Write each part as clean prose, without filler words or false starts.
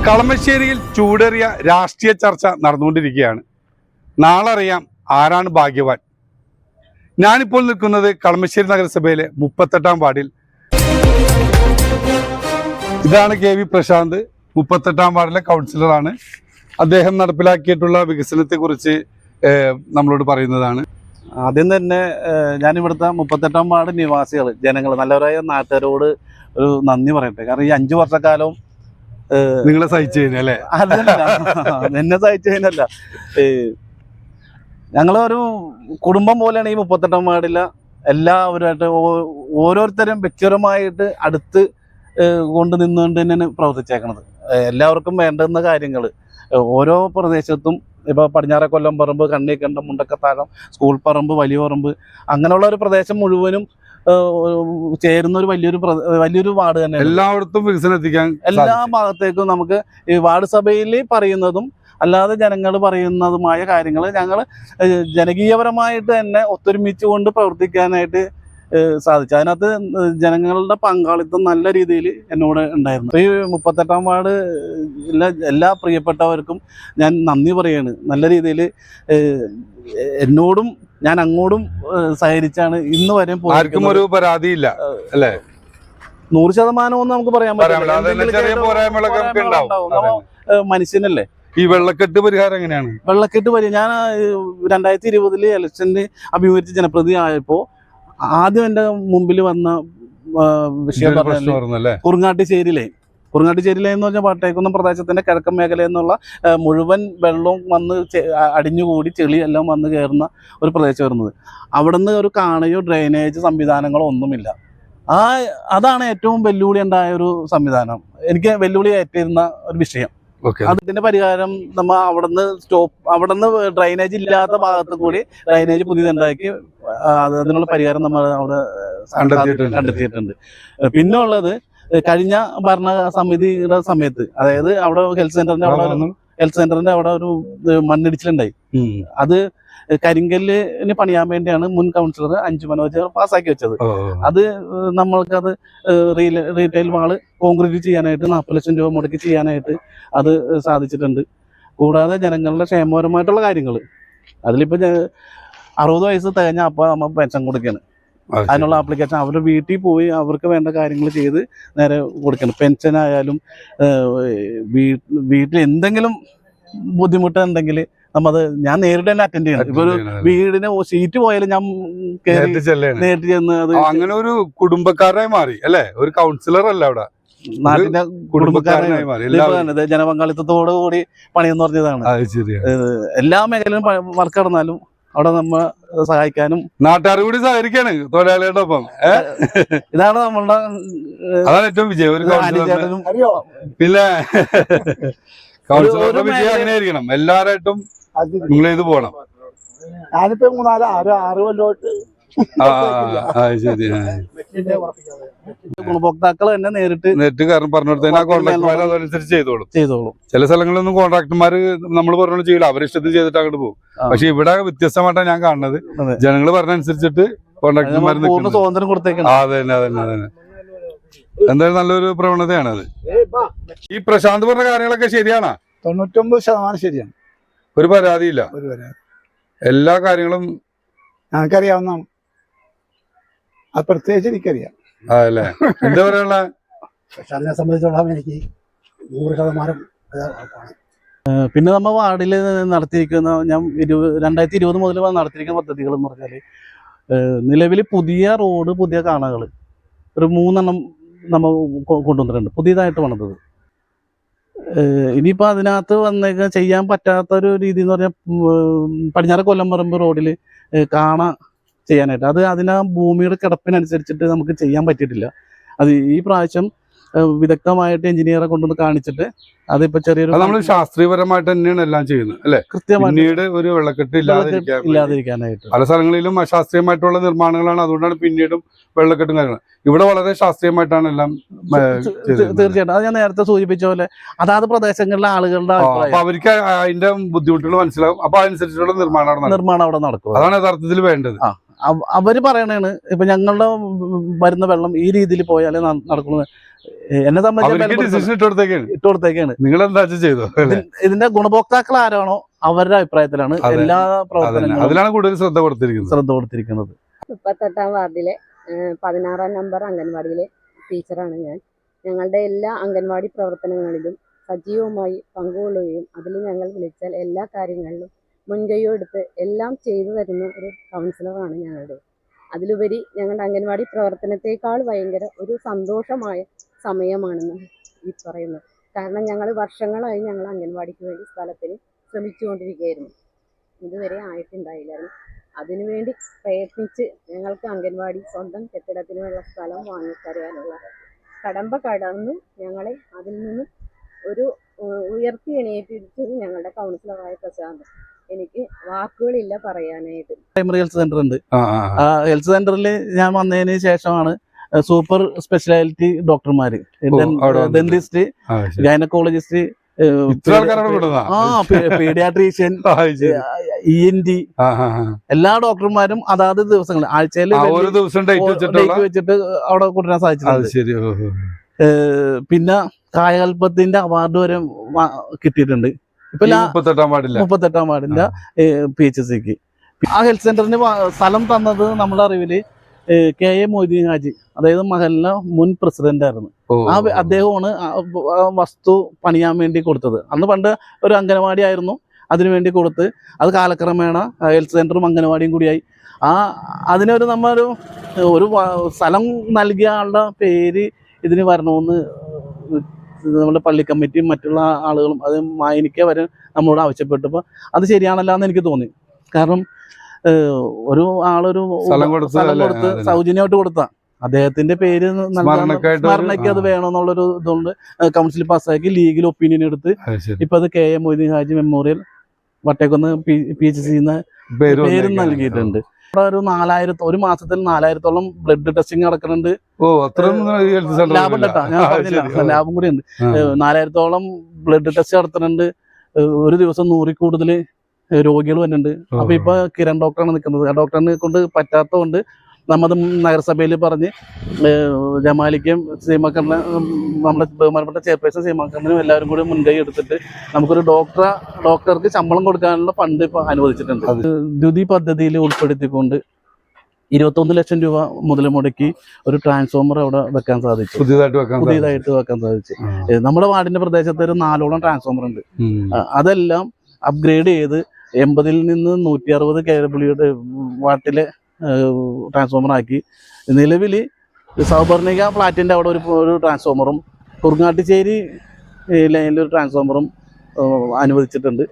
കളമശ്ശേരിയിൽ ചൂടേറിയ രാഷ്ട്രീയ ചർച്ച നടന്നുകൊണ്ടിരിക്കുകയാണ്. നാളെ അറിയാം ആരാണ് ഭാഗ്യവാൻ. ഞാനിപ്പോൾ നിൽക്കുന്നത് കളമശ്ശേരി നഗരസഭയിലെ 38-ാം വാർഡിൽ. ഇതാണ് കെ വി പ്രശാന്ത്, 38-ാം വാർഡിലെ കൗൺസിലറാണ്. അദ്ദേഹം നടപ്പിലാക്കിയിട്ടുള്ള വികസനത്തെക്കുറിച്ച് നമ്മളോട് പറയുന്നതാണ്. ആദ്യം തന്നെ ഞാനിവിടുത്തെ 38-ാം വാർഡ് നിവാസികൾ, ജനങ്ങൾ, നല്ലവരായ നാട്ടുകാരോട് ഒരു നന്ദി പറയട്ടെ. കാരണം ഈ 5 വർഷക്കാലവും നിങ്ങളെ സഹിച്ചു കഴിഞ്ഞല്ലേ? എന്നെ സഹിച്ചു കഴിഞ്ഞല്ല, ഞങ്ങളൊരു കുടുംബം പോലെയാണ് ഈ 38-ാം വാർഡിലെ എല്ലാവരുമായിട്ട്. ഓരോരുത്തരും വ്യക്തിപരമായിട്ട് അടുത്ത് കൊണ്ട് നിന്നുകൊണ്ട് തന്നെയാണ് പ്രവർത്തിച്ചേക്കണത്. എല്ലാവർക്കും വേണ്ടുന്ന കാര്യങ്ങൾ ഓരോ പ്രദേശത്തും, ഇപ്പോൾ പടിഞ്ഞാറേ കൊല്ലം പറമ്പ്, കണ്ണിക്കണ്ടം, മുണ്ടക്കത്താഴം, സ്കൂൾ പറമ്പ്, വലിയ പറമ്പ്, അങ്ങനെയുള്ള ഒരു പ്രദേശം മുഴുവനും ചേരുന്ന ഒരു വലിയൊരു വാർഡ് തന്നെ. എല്ലായിടത്തും വികസനം എത്തിക്കാൻ എല്ലാ ഭാഗത്തേക്കും നമുക്ക് ഈ വാർഡ് സഭയിൽ പറയുന്നതും അല്ലാതെ ജനങ്ങൾ പറയുന്നതുമായ കാര്യങ്ങൾ ഞങ്ങൾ ജനകീയപരമായിട്ട് തന്നെ ഒത്തൊരുമിച്ച് കൊണ്ട് പ്രവർത്തിക്കാനായിട്ട് സാധിച്ചു. അതിനകത്ത് ജനങ്ങളുടെ പങ്കാളിത്തം നല്ല രീതിയിൽ എന്നോട് ഉണ്ടായിരുന്നു. ഈ 38-ാം വാർഡ് എല്ലാ പ്രിയപ്പെട്ടവർക്കും ഞാൻ നന്ദി പറയാണ്. നല്ല രീതിയിൽ എന്നോടും ഞാൻ അങ്ങോട്ടും സഹകരിച്ചാണ് ഇന്ന് വരെ. ആർക്കും ഒരു പരാതിയില്ല അല്ലേ? 100% നമുക്ക് പറയാൻ പറ്റില്ല. മനുഷ്യനല്ലേ. ഈ വെള്ളക്കെട്ട് പരിഹാരം എങ്ങനെയാണ്? വെള്ളക്കെട്ട് ഞാൻ 2020 ഇലക്ഷന് അഭിമുഖീകരിച്ച് ജനപ്രതിനിധി ആയപ്പോൾ ആദ്യം എൻ്റെ മുമ്പിൽ വന്ന വിഷയം പറഞ്ഞാൽ കുറുങ്ങാട്ടിശ്ശേരിയിലെ എന്ന് പറഞ്ഞാൽ പാട്ടേക്കുന്ന പ്രദേശത്തിന്റെ കിഴക്കൻ മേഖല എന്നുള്ള മുഴുവൻ വെള്ളവും വന്ന് അടിഞ്ഞുകൂടി ചെളി എല്ലാം വന്ന് കയറുന്ന ഒരു പ്രദേശം വരുന്നത്. അവിടെ നിന്ന് ഒരു കാണയോ ഡ്രെയിനേജ് സംവിധാനങ്ങളോ ഒന്നുമില്ല. അതാണ് ഏറ്റവും വെല്ലുവിളി ഉണ്ടായ ഒരു സംവിധാനം. എനിക്ക് വെല്ലുവിളി ഏറ്റിരുന്ന ഒരു വിഷയം. അതിന്റെ പരിഹാരം നമ്മൾ അവിടുന്ന് ഡ്രൈനേജ് ഇല്ലാത്ത ഭാഗത്ത് കൂടി ഡ്രൈനേജ് പുതിയതുണ്ടാക്കി അതിനുള്ള പരിഹാരം നമ്മൾ അവിടെ കണ്ടെത്തിയിട്ടുണ്ട്. പിന്നെ ഉള്ളത് കഴിഞ്ഞ ഭരണ സമിതിയുടെ സമയത്ത്, അതായത് അവിടെ ഹെൽത്ത് സെന്ററിന്റെ അവിടെ ഒരു മണ്ണിടിച്ചിലുണ്ടായി. അത് കരിങ്കല്ലിന് പണിയാൻ വേണ്ടിയാണ് മുൻ കൗൺസിലർ അഞ്ചു മനോജ് പാസ്സാക്കി വെച്ചത്. അത് നമ്മൾക്കത് റീറ്റെയിൽ വാള് കോൺക്രീറ്റ് ചെയ്യാനായിട്ട് 40 ലക്ഷം രൂപ മുടക്കി ചെയ്യാനായിട്ട് അത് സാധിച്ചിട്ടുണ്ട്. കൂടാതെ ജനങ്ങളുടെ ക്ഷേമപരമായിട്ടുള്ള കാര്യങ്ങൾ, അതിലിപ്പോൾ 60 വയസ്സ് തികഞ്ഞ അപ്പോൾ നമ്മൾ പെൻഷൻ കൊടുക്കുകയാണ്. അതിനുള്ള ആപ്ലിക്കേഷൻ അവരുടെ വീട്ടിൽ പോയി അവർക്ക് വേണ്ട കാര്യങ്ങൾ ചെയ്ത് നേരെ കൊടുക്കണം. പെൻഷനായാലും വീട്ടിൽ എന്തെങ്കിലും ബുദ്ധിമുട്ടുണ്ടെങ്കിൽ ഞാൻ നേരിട്ട് തന്നെ അറ്റൻഡ് ചെയ്യണം. ഇപ്പൊ ഒരു വീടിന് സീറ്റ് പോയാലും ഞാൻ നേരിട്ട് ചെന്ന് അത് അങ്ങനെ ഒരു കുടുംബക്കാരായി മാറി അല്ലേ? ഒരു കൗൺസിലർ അല്ല, അവിടെ നാട്ടിലെ കുടുംബക്കാരായി മാറി. ജനപങ്കാളിത്തത്തോടു കൂടി പണിയെന്ന് പറഞ്ഞതാണ്. എല്ലാ മേഖലയിലും വർക്ക് നടന്നാലും അവിടെ നമ്മ സഹായിക്കാനും നാട്ടുകാർ കൂടി സഹകരിക്കാണ് തൊഴിലാളികളുടെ ഒപ്പം. ഇതാണ് നമ്മളുടെ, അതാണ് ഏറ്റവും വിജയം. ഒരു പിന്നെ കൗൺസിലറുടെ വിജയം അങ്ങനെ ആയിരിക്കണം. എല്ലാരായിട്ടും നിങ്ങൾ ഇത് പോണം. ഞാനിപ്പോ 6 കൊല്ലോട്ട് ഗുണഭോക്താക്കൾ തന്നെ നേരിട്ട് കാരണം പറഞ്ഞു കൊടുത്തതിന് ആ കോൺട്രാക്ടർമാർ അതനുസരിച്ച് ചെയ്തോളും. ചില സ്ഥലങ്ങളിലൊന്നും കോൺട്രാക്ടർമാര് നമ്മൾ പറഞ്ഞ ചെയ്യില്ല, അവരിഷ്ടത്തിൽ ചെയ്തിട്ട് അങ്ങോട്ട് പോകും. പക്ഷെ ഇവിടെ വ്യത്യസ്തമായിട്ടാണ് ഞാൻ കാണുന്നത്. ജനങ്ങൾ പറഞ്ഞനുസരിച്ചിട്ട് കോൺട്രാക്ടർമാർ സ്വാതന്ത്ര്യം കൊടുത്തേക്കണം. അതന്നെ എന്തായാലും നല്ലൊരു പ്രവണതയാണ് അത്. ഈ പ്രശാന്ത് പറഞ്ഞ കാര്യങ്ങളൊക്കെ ശരിയാണോ? 99% ശരിയാണ്. ഒരു പരാതിയില്ല. എല്ലാ കാര്യങ്ങളും ഞങ്ങൾക്കറിയാവുന്നതാണ്. അത് പ്രത്യേകിച്ച് എനിക്കറിയാം. അതല്ലേ? എന്താ പറയാനുള്ള പ്രശാന്തിനെ സംബന്ധിച്ചോളം എനിക്ക് 100%. പിന്നെ നമ്മൾ വാർഡിൽ നടത്തിയിരിക്കുന്ന, ഞാൻ 2020 മുതൽ നടത്തിയിരിക്കുന്ന പദ്ധതികൾ എന്ന് പറഞ്ഞാൽ, നിലവിൽ പുതിയ റോഡ്, പുതിയ കാണകൾ ഒരു 3 എണ്ണം നമ്മൾ കൊണ്ടുവന്നിട്ടുണ്ട്, പുതിയതായിട്ട് പണിതത്. ഇനിയിപ്പോൾ അതിനകത്ത് വന്നേക്കാൻ ചെയ്യാൻ പറ്റാത്തൊരു രീതി എന്ന് പറഞ്ഞാൽ പടിഞ്ഞാറേ കൊല്ലം പറമ്പ് റോഡിൽ കാണ ചെയ്യാനായിട്ട് അതിനാ ഭൂമിയുടെ കിടപ്പിനനുസരിച്ചിട്ട് നമുക്ക് ചെയ്യാൻ പറ്റിയിട്ടില്ല. അത് ഈ പ്രാവശ്യം വിദഗ്ധമായിട്ട് എഞ്ചിനീയറെ കൊണ്ടുവന്ന് കാണിച്ചിട്ട് അതിപ്പോ ചെറിയൊരു, നമ്മൾ ശാസ്ത്രീയപരമായിട്ട് തന്നെയാണ് എല്ലാം ചെയ്യുന്നത് അല്ലെ? കൃത്യമായിട്ട് ഒരു വെള്ളക്കെട്ട് ഇല്ലാതിരിക്കാനായിട്ട്. പല സ്ഥലങ്ങളിലും അശാസ്ത്രീയമായിട്ടുള്ള നിർമ്മാണങ്ങളാണ്, അതുകൊണ്ടാണ് പിന്നീടും വെള്ളക്കെട്ടും കാര്യങ്ങൾ. ഇവിടെ വളരെ ശാസ്ത്രീയമായിട്ടാണ് എല്ലാം. തീർച്ചയായിട്ടും അത് ഞാൻ നേരത്തെ സൂചിപ്പിച്ച പോലെ അതാത് പ്രദേശങ്ങളിലെ ആളുകളുടെ അപ്പൊ അവർക്ക് അതിന്റെ ബുദ്ധിമുട്ടുകൾ മനസ്സിലാവും. അപ്പൊ അതനുസരിച്ചുള്ള നിർമ്മാണം അവിടെ നടക്കും. അതാണ് യഥാർത്ഥത്തിൽ വേണ്ടത്. അവര് പറയണേണ് ഇപ്പൊ ഞങ്ങളുടെ വരുന്ന വെള്ളം ഈ രീതിയിൽ പോയാലേ നടക്കുന്നത്. എന്നെ സംബന്ധിച്ച് ഇട്ട് കൊടുത്തേക്കാണ്. നിങ്ങൾ എന്താ ചെയ്തോ? ഇതിന്റെ ഗുണഭോക്താക്കൾ ആരാണോ അവരുടെ അഭിപ്രായത്തിലാണ് എല്ലാ പ്രവർത്തനങ്ങളും അതിലാണ് കൂടുതൽ ശ്രദ്ധ കൊടുത്തിരിക്കുന്നത്. 38ാം വാർഡിലെ 16ാം നമ്പർ അംഗൻവാടിയിലെ ടീച്ചറാണ് ഞാൻ. ഞങ്ങളുടെ എല്ലാ അംഗൻവാടി പ്രവർത്തനങ്ങളിലും സജീവമായി പങ്കുകൊള്ളുകയും അതിൽ ഞങ്ങൾ വിളിച്ചാൽ എല്ലാ കാര്യങ്ങളിലും മുൻകൈയെടുത്ത് എല്ലാം ചെയ്തു തരുന്ന ഒരു കൗൺസിലറാണ് ഞങ്ങളുടെ. അതിലുപരി ഞങ്ങളുടെ അംഗൻവാടി പ്രവർത്തനത്തെക്കാൾ ഭയങ്കര ഒരു സന്തോഷമായ സമയമാണെന്ന് ഈ പറയുന്നത്. കാരണം ഞങ്ങൾ വർഷങ്ങളായി ഞങ്ങൾ അംഗൻവാടിക്ക് വേണ്ടി സ്ഥലത്തിന് ശ്രമിച്ചുകൊണ്ടിരിക്കുകയായിരുന്നു. ഇതുവരെ ആയിട്ടുണ്ടായില്ലായിരുന്നു. അതിനുവേണ്ടി പ്രയത്നിച്ച് ഞങ്ങൾക്ക് അംഗൻവാടി സ്വന്തം കെട്ടിടത്തിനുള്ള സ്ഥലം വാങ്ങിത്തരാനുള്ള കടമ്പ കടന്നു ഞങ്ങളെ അതിൽ നിന്നും ഒരു ഉയർത്തി എണീറ്റിരിച്ചത് ഞങ്ങളുടെ കൗൺസിലറായ പ്രശാന്ത്. എനിക്ക് വാക്കുകളില്ല പറയാനായിട്ട്. പ്രൈമറി ഹെൽത്ത് സെന്റർ ഉണ്ട്. ആ ഹെൽത്ത് സെന്ററിൽ ഞാൻ വന്നതിന് ശേഷമാണ് സൂപ്പർ സ്പെഷ്യാലിറ്റി ഡോക്ടർമാര്, ഡെന്റിസ്റ്റ്, ഗൈനക്കോളജിസ്റ്റ്, പീഡിയാട്രീഷ്യൻ, ENT എല്ലാ ഡോക്ടർമാരും അതാത് ദിവസങ്ങളിൽ ആഴ്ചയിൽ ഡേറ്റ് വെച്ചിട്ട് അവിടെ കൊണ്ടുവരാൻ സാധിച്ചിട്ടുണ്ട്. പിന്നെ കായകൽപ്പത്തിന്റെ അവാർഡ് വരെ കിട്ടിയിട്ടുണ്ട്. ഇപ്പൊ 38ാം വാർഡിന്റെ PHCക്ക്. ആ ഹെൽത്ത് സെന്ററിന് സ്ഥലം തന്നത് നമ്മുടെ അറിവില് KA മൊയ്തീൻ ഹാജി, അതായത് മഹലിലെ മുൻ പ്രസിഡന്റ് ആയിരുന്നു. അദ്ദേഹമാണ് വസ്തു പണിയാൻ വേണ്ടി കൊടുത്തത്. അന്ന് പണ്ട് ഒരു അംഗനവാടി ആയിരുന്നു, അതിനുവേണ്ടി കൊടുത്ത് അത് കാലക്രമേണ ഹെൽത്ത് സെന്ററും അംഗനവാടിയും കൂടിയായി. അതിനൊരു ഒരു സ്ഥലം നൽകിയ ആളുടെ പേര് ഇതിന് വരണമെന്ന് നമ്മുടെ പള്ളി കമ്മിറ്റിയും മറ്റുള്ള ആളുകളും അത് മാനിക്കുക വരെ നമ്മളോട് ആവശ്യപ്പെട്ടപ്പോൾ അത് ശരിയാണല്ലോ എന്ന് എനിക്ക് തോന്നി. കാരണം ഒരു ആളൊരു സ്ഥലം കൊടുത്ത് സൗജന്യമായിട്ട് കൊടുത്ത അദ്ദേഹത്തിന്റെ പേര് സ്മരണയ്ക്ക് അത് വേണമെന്നുള്ളൊരു ഇതുകൊണ്ട് കൗൺസിൽ പാസ്സാക്കി ലീഗൽ ഒപ്പീനിയൻ എടുത്ത് ഇപ്പൊ അത് KA Moideen Haji memorial Vattekunnu PHC പേര് നൽകിയിട്ടുണ്ട്. ഒരു 4000 ഒരു മാസത്തിൽ 4000-ഓളം ബ്ലഡ് ടെസ്റ്റിംഗ് നടക്കുന്നുണ്ട്. ലാബ് ഉണ്ട് കേട്ടോ, ഞാൻ പറഞ്ഞില്ല, ലാബും കൂടി ഉണ്ട്. 4000-ഓളം ബ്ലഡ് ടെസ്റ്റ് നടത്തുന്നുണ്ട്. ഒരു ദിവസം 100-ൽ കൂടുതൽ രോഗികൾ വരുന്നുണ്ട്. അപ്പൊ ഇപ്പൊ കിരൺ ഡോക്ടറാണ് നിൽക്കുന്നത്. ആ ഡോക്ടറിനെ കൊണ്ട് പറ്റാത്തതുകൊണ്ട് നമ്മുടെ നഗരസഭയിൽ പറഞ്ഞ് ജമാലിക്കും സീമാക്കറിന് നമ്മുടെ ബഹുമാനപ്പെട്ട ചെയർപേഴ്സൺ സീമാക്കറിനും എല്ലാവരും കൂടി മുൻകൈ എടുത്തിട്ട് നമുക്കൊരു ഡോക്ടർക്ക് ശമ്പളം കൊടുക്കാനുള്ള ഫണ്ട് ഇപ്പൊ അനുവദിച്ചിട്ടുണ്ട്. ദ്യുതി പദ്ധതിയിൽ ഉൾപ്പെടുത്തിക്കൊണ്ട് 21 ലക്ഷം രൂപ മുതൽ മുടക്കി ഒരു ട്രാൻസ്ഫോമർ അവിടെ വെക്കാൻ സാധിച്ചു, പുതിയതായിട്ട് വെക്കാൻ സാധിച്ചു. നമ്മുടെ വാർഡിന്റെ പ്രദേശത്ത് ഒരു 4ഓളം ട്രാൻസ്ഫോമർ ഉണ്ട്. അതെല്ലാം അപ്ഗ്രേഡ് ചെയ്ത് 80-ൽ നിന്ന് 160 kW വാട്ടിലെ ട്രാൻസ്ഫോമർ ആക്കി. നിലവിൽ സൗപർണിക ഫ്ലാറ്റിന്റെ അവിടെ ഒരു ട്രാൻസ്ഫോമറും കുറുങ്ങാട്ടിശ്ശേരി ലൈനിലൊരു ട്രാൻസ്ഫോമറും അനുവദിച്ചിട്ടുണ്ട്.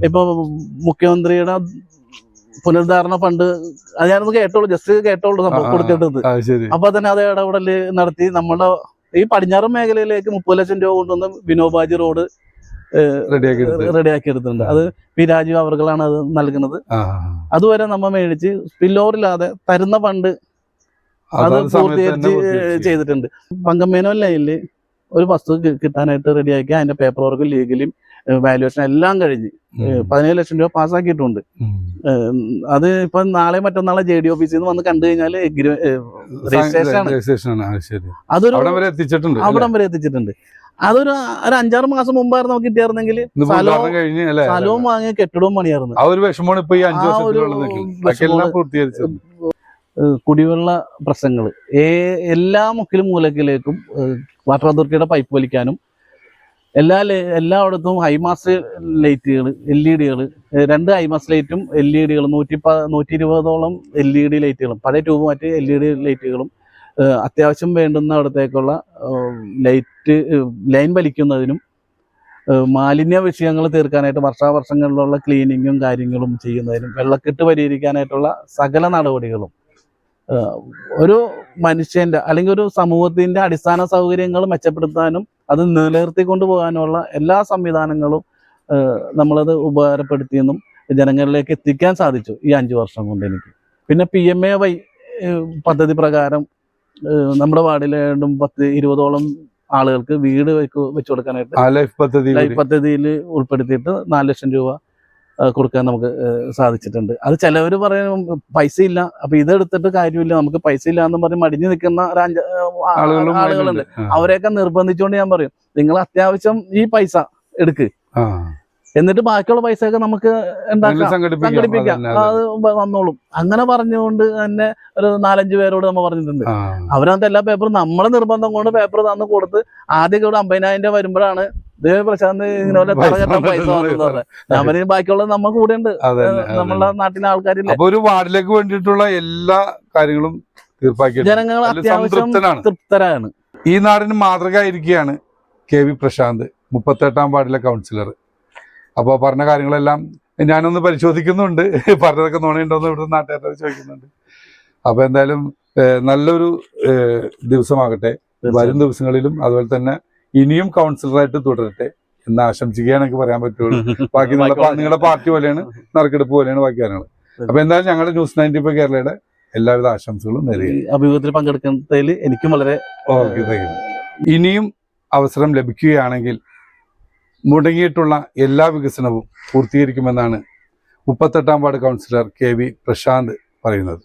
ഇപ്പൊ മുഖ്യമന്ത്രിയുടെ പുനരുദ്ധാരണ ഫണ്ട് അത് ഞാനൊന്ന് കേട്ടോളൂ സംഭവം കൊടുക്കേണ്ടത്. അപ്പൊ തന്നെ അത് ഇടപെടല് നടത്തി നമ്മുടെ ഈ പടിഞ്ഞാറൻ മേഖലയിലേക്ക് 30 ലക്ഷം രൂപ കൊണ്ടുവന്ന് വിനോബാജി റോഡ് റെഡിയാക്കി എടുത്തിട്ടുണ്ട്. അത് P. രാജീവ് അവർകളാണ് അത് നൽകുന്നത്. അതുവരെ നമ്മ മേടിച്ച് സ്പില്ലോറില്ലാതെ തരുന്ന ഫണ്ട് അത് പൂർത്തീകരിച്ച് ചെയ്തിട്ടുണ്ട്. പങ്കമേനോ ലൈനില് ഒരു വസ്തു കിട്ടാനായിട്ട് റെഡിയാക്കി അതിന്റെ പേപ്പർ വർക്കും ലീഗലും വാല്യുവേഷൻ എല്ലാം കഴിഞ്ഞ് 17 ലക്ഷം രൂപ പാസ്സാക്കിയിട്ടുണ്ട്. അത് ഇപ്പൊ നാളെ മറ്റന്നാളെ JD ഓഫീസിൽ നിന്ന് വന്ന് കണ്ടു കഴിഞ്ഞാൽ രജിസ്ട്രേഷൻ അതൊരു അവിടം വരെ എത്തിച്ചിട്ടുണ്ട്. അതൊരു 5-6 മാസം മുമ്പായിരുന്നു നമുക്ക് കിട്ടിയായിരുന്നെങ്കിൽ സ്ഥലവും വാങ്ങി കെട്ടിടവും പണിയായിരുന്നു. കുടിവെള്ള പ്രശ്നങ്ങൾ എല്ലാ മുക്കിലും മൂലക്കിലേക്കും വാട്ടർ അതോറിറ്റിയുടെ പൈപ്പ് വലിക്കാനും എല്ലായിടത്തും ഹൈമാസ് ലൈറ്റുകൾ LED-കൾ 2 ഹൈമാസ് ലൈറ്റും LED-കൾ 120ഓളം LED ലൈറ്റുകളും പഴയ ട്യൂബ് മാറ്റി LED ലൈറ്റുകളും അത്യാവശ്യം വേണ്ടുന്നിടത്തേക്കുള്ള ലൈൻ വലിക്കുന്നതിനും മാലിന്യ വിഷയങ്ങൾ തീർക്കാനായിട്ട് വർഷാവർഷങ്ങളിലുള്ള ക്ലീനിങ്ങും കാര്യങ്ങളും ചെയ്യുന്നതിനും വെള്ളക്കെട്ട് പരിഹരിക്കാനായിട്ടുള്ള സകല നടപടികളും ഒരു മനുഷ്യന്റെ അല്ലെങ്കിൽ ഒരു സമൂഹത്തിന്റെ അടിസ്ഥാന സൗകര്യങ്ങൾ മെച്ചപ്പെടുത്താനും അത് നിലനിർത്തി കൊണ്ടുപോകാനുള്ള എല്ലാ സംവിധാനങ്ങളും നമ്മളത് ഉപകാരപ്പെടുത്തിയെന്നും ജനങ്ങളിലേക്ക് എത്തിക്കാൻ സാധിച്ചു ഈ 5 വർഷം കൊണ്ട് എനിക്ക്. പിന്നെ PMAY പദ്ധതി പ്രകാരം നമ്മുടെ വാർഡിലെ 10-20ഓളം ആളുകൾക്ക് വീട് വെച്ചു കൊടുക്കാനായിട്ട് ലൈഫ് പദ്ധതിയിൽ ഉൾപ്പെടുത്തിയിട്ട് 4 ലക്ഷം രൂപ കൊടുക്കാൻ നമുക്ക് സാധിച്ചിട്ടുണ്ട്. അത് ചിലവർ പറയും പൈസ ഇല്ല, അപ്പൊ ഇതെടുത്തിട്ട് കാര്യമില്ല, നമുക്ക് പൈസ ഇല്ല എന്ന് പറഞ്ഞ് മടിഞ്ഞു നിൽക്കുന്ന ആളുകളുണ്ട്. അവരെയൊക്കെ നിർബന്ധിച്ചുകൊണ്ട് ഞാൻ പറയും, നിങ്ങൾ അത്യാവശ്യം ഈ പൈസ എടുക്ക്, എന്നിട്ട് ബാക്കിയുള്ള പൈസയൊക്കെ നമുക്ക് സംഘടിപ്പിക്കാം, അത് വന്നോളും. അങ്ങനെ പറഞ്ഞുകൊണ്ട് തന്നെ ഒരു 4-5 പേരോട് നമ്മൾ പറഞ്ഞിട്ടുണ്ട്. അവരത് എല്ലാ പേപ്പറും നമ്മളെ നിർബന്ധം കൊണ്ട് പേപ്പർ തന്ന് കൊടുത്ത് ആദ്യം ഇവിടെ 50,000 രൂപ വരുമ്പോഴാണ് പ്രശാന്ത് ഇങ്ങനെ തറകെട്ടാൻ പൈസ വന്നത് പറഞ്ഞത്. ഞാൻ പറഞ്ഞ ബാക്കിയുള്ളത് നമ്മ കൂടെ ഉണ്ട്, നമ്മളെ നാട്ടിലെ ആൾക്കാരില്ല. ഒരു വാർഡിലേക്ക് വേണ്ടിയിട്ടുള്ള എല്ലാ കാര്യങ്ങളും തീർപ്പാക്കി ജനങ്ങൾ അത്യാവശ്യം തൃപ്തരാണ്. ഈ നാടിന് മാതൃകയായിരിക്കുകയാണ് KV പ്രശാന്ത്, 38ാം വാർഡിലെ കൗൺസിലർ. അപ്പോൾ പറഞ്ഞ കാര്യങ്ങളെല്ലാം ഞാനൊന്ന് പരിശോധിക്കുന്നുണ്ട്, പറഞ്ഞതൊക്കെ നുണയുണ്ടോന്ന് ഇവിടുത്തെ നാട്ടുകാരോട് ചോദിക്കുന്നുണ്ട്. അപ്പോൾ എന്തായാലും നല്ലൊരു ദിവസമാകട്ടെ, വരും ദിവസങ്ങളിലും അതുപോലെ തന്നെ ഇനിയും കൗൺസിലറായിട്ട് തുടരട്ടെ എന്ന് ആശംസിക്കുകയാണ് എനിക്ക് പറയാൻ പറ്റുള്ളൂ. ബാക്കി നിങ്ങളുടെ പാർട്ടി പോലെയാണ്, നറുക്കെടുപ്പ് പോലെയാണ് ബാക്കി കാര്യങ്ങൾ. അപ്പോൾ എന്തായാലും ഞങ്ങളുടെ ന്യൂസ് 95 കേരളയുടെ എല്ലാവിധ ആശംസകളും നേരുകയാണ്. അഭിമുഖത്തിൽ പങ്കെടുക്കുന്നതിൽ എനിക്കും വളരെ ഇനിയും അവസരം ലഭിക്കുകയാണെങ്കിൽ മുടങ്ങിയിട്ടുള്ള എല്ലാ വികസനവും പൂർത്തീകരിക്കുമെന്നാണ് 38ാം വാർഡ് കൗൺസിലർ KV പ്രശാന്ത് പറയുന്നത്.